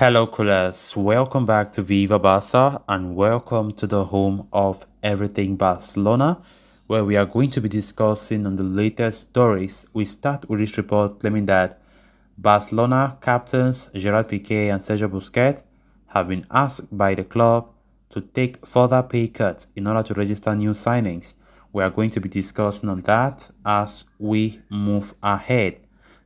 Hello, coolers. Welcome back to Viva Barca and welcome to the home of everything Barcelona, where we are going to be discussing on the latest stories. We start with this report claiming that Barcelona captains Gerard Piqué and Sergio Busquets have been asked by the club to take further pay cuts in order to register new signings. We are going to be discussing on that as we move ahead.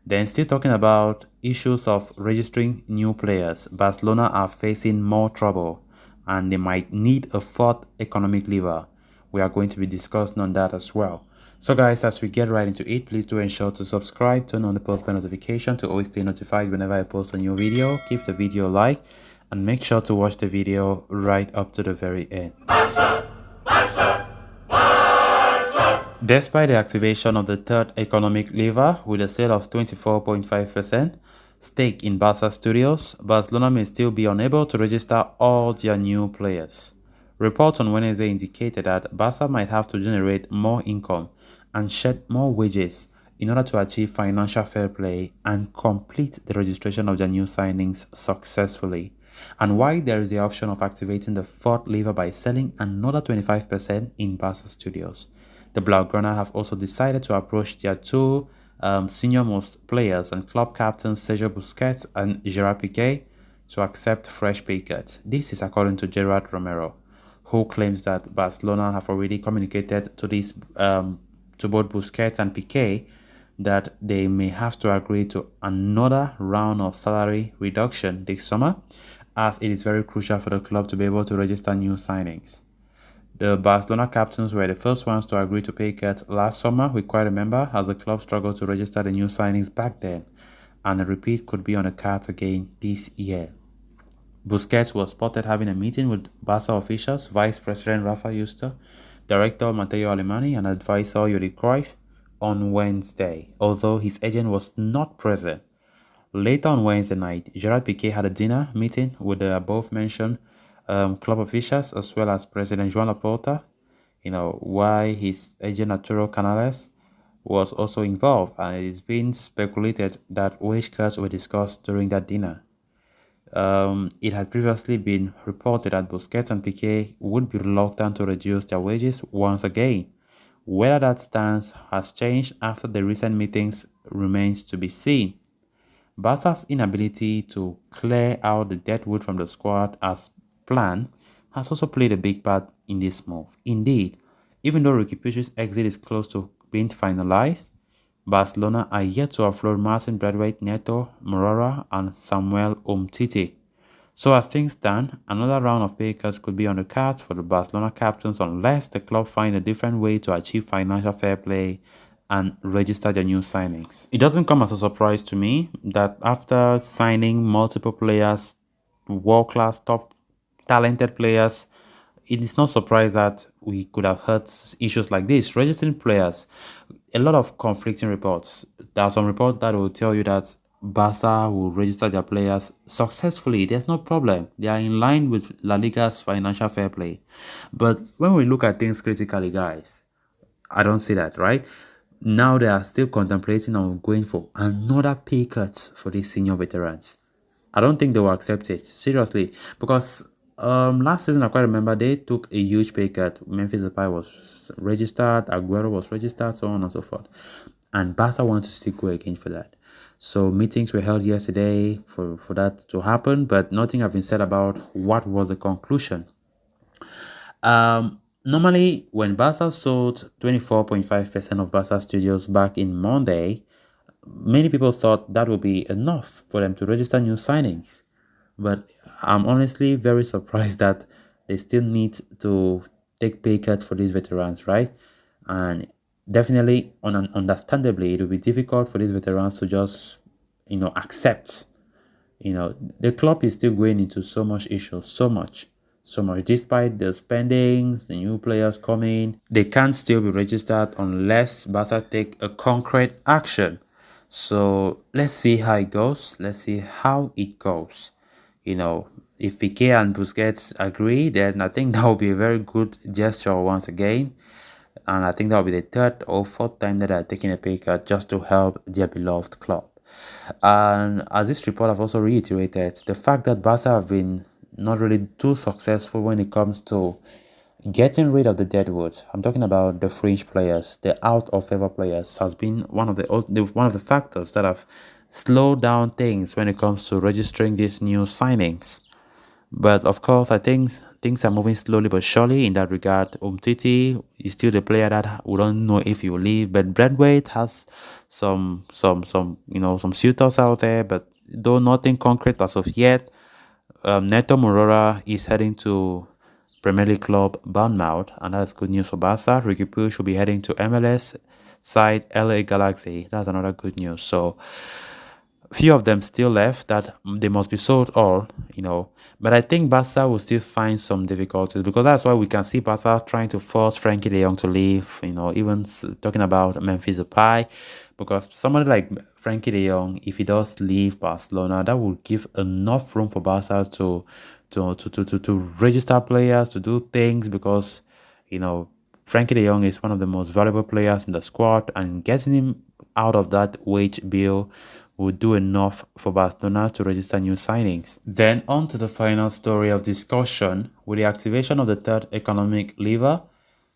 Then still talking about issues of registering new players, Barcelona are facing more trouble and they might need a fourth economic lever. We are going to be discussing on that as well. So guys, as we get right into it, please do ensure to subscribe, turn on the post bell notification to always stay notified whenever I post a new video. Keep the video like and make sure to watch the video right up to the very end. Despite the activation of the third economic lever with a sale of 24.5% stake in Barca Studios, Barcelona may still be unable to register all their new players. Reports on Wednesday indicated that Barca might have to generate more income and shed more wages in order to achieve financial fair play and complete the registration of their new signings successfully. And why there is the option of activating the fourth lever by selling another 25% in Barca Studios. The Blaugrana have also decided to approach their two senior-most players and club captains Sergio Busquets and Gerard Piqué to accept fresh pay cuts. This is according to Gerard Romero, who claims that Barcelona have already communicated to both Busquets and Piqué that they may have to agree to another round of salary reduction this summer, as it is very crucial for the club to be able to register new signings. The Barcelona captains were the first ones to agree to pay cuts last summer, we quite remember, as the club struggled to register the new signings back then, and a repeat could be on the cards again this year. Busquets was spotted having a meeting with Barca officials, Vice President Rafa Yusta, Director Matteo Alemany, and advisor Yuri Cruyff on Wednesday, although his agent was not present. Later on Wednesday night, Gerard Piqué had a dinner meeting with the above-mentioned club officials as well as President Joan Laporta, why his agent Arturo Canales was also involved, and it is being speculated that wage cuts were discussed during that dinner. It had previously been reported that Busquets and Piqué would be reluctant to reduce their wages once again. Whether that stance has changed after the recent meetings remains to be seen. Barca's inability to clear out the deadwood from the squad as planned has also played a big part in this move. Indeed, even though Riqui Puig's exit is close to being finalized, Barcelona are yet to offload Martin Braithwaite, Neto, Morora, and Samuel Umtiti. So as things stand, another round of pay cuts could be on the cards for the Barcelona captains unless the club find a different way to achieve financial fair play and register their new signings. It doesn't come as a surprise to me that after signing multiple players, world-class, top talented players, it is not surprised that we could have heard issues like this. Registering players, a lot of conflicting reports. There are some reports that will tell you that Barca will register their players successfully. There's no problem. They are in line with La Liga's financial fair play. But when we look at things critically, guys, I don't see that, right? Now they are still contemplating on going for another pay cut for these senior veterans. I don't think they will accept it, seriously, because last season I quite remember they took a huge pay cut. Memphis Depay was registered, Aguero was registered, so on and so forth, and Barca wanted to still go again for that. So meetings were held yesterday for that to happen, but nothing has been said about what was the conclusion. Normally, when Barca sold 24.5% of Barca Studios back in Monday, many people thought that would be enough for them to register new signings. But I'm honestly very surprised that they still need to take pay cuts for these veterans, right? And definitely, understandably, it will be difficult for these veterans to just, accept. The club is still going into so much issues, so much. Despite the spendings, the new players coming, they can't still be registered unless Barca take a concrete action. So let's see how it goes. If Piqué and Busquets agree, then I think that will be a very good gesture once again. And I think that will be the third or fourth time that they are taking a pay cut just to help their beloved club. And as this report have also reiterated, the fact that Barca have been not really too successful when it comes to getting rid of the deadwood. I'm talking about the fringe players, the out of favor players, has been one of the factors that have slowed down things when it comes to registering these new signings. But of course, I think things are moving slowly but surely in that regard. Umtiti is still the player that we don't know if he will leave, but Braithwaite has some suitors out there, but though nothing concrete as of yet. Neto Morora is heading to Premier League club Bournemouth, and that's good news for Barca. Ricky Puig will be heading to MLS side LA Galaxy. That's another good news. So few of them still left that they must be sold all. But I think Barca will still find some difficulties, because that's why we can see Barca trying to force Frankie de Jong to leave, even talking about Memphis Depay, because somebody like Frankie de Jong, if he does leave Barcelona, that will give enough room for Barca to register players, to do things, because Frankie de Jong is one of the most valuable players in the squad, and getting him out of that wage bill would do enough for Barcelona to register new signings. Then on to the final story of discussion. With the activation of the third economic lever,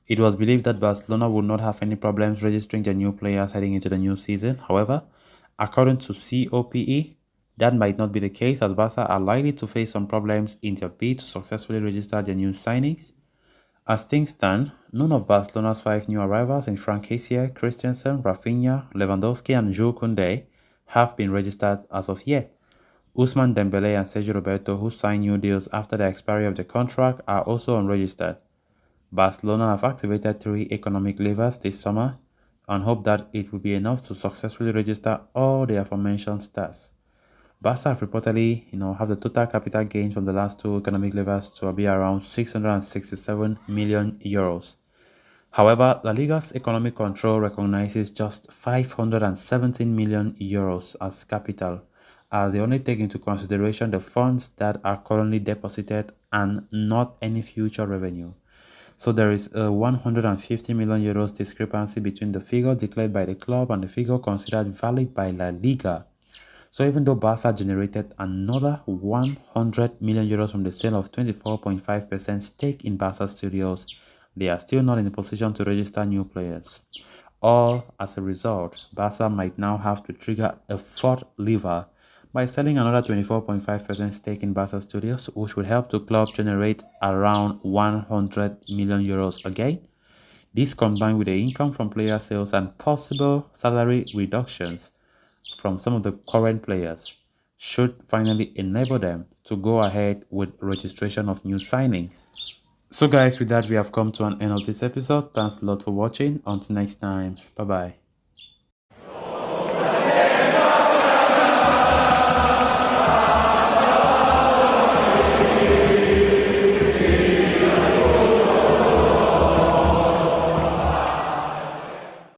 it was believed that Barcelona would not have any problems registering their new players heading into the new season. However, according to COPE, that might not be the case, as Barca are likely to face some problems in their bid to successfully register their new signings. As things stand, none of Barcelona's 5 new arrivals in Frank Kessié, Christensen, Rafinha, Lewandowski and Jules Koundé have been registered as of yet. Ousmane Dembélé and Sergio Roberto, who signed new deals after the expiry of the contract, are also unregistered. Barcelona have activated 3 economic levers this summer and hope that it will be enough to successfully register all the aforementioned stars. Barca have reportedly, have the total capital gains from the last 2 economic levers to be around 667 million euros. However, La Liga's economic control recognizes just 517 million euros as capital, as they only take into consideration the funds that are currently deposited and not any future revenue. So there is a 150 million euros discrepancy between the figure declared by the club and the figure considered valid by La Liga. So even though Barca generated another 100 million euros from the sale of 24.5% stake in Barca Studios, they are still not in a position to register new players. All as a result, Barca might now have to trigger a 4th lever by selling another 24.5% stake in Barca Studios, which would help the club generate around 100 million euros again. This, combined with the income from player sales and possible salary reductions from some of the current players, should finally enable them to go ahead with registration of new signings. So guys, with that we have come to an end of this episode. Thanks a lot for watching. Until next time, bye bye.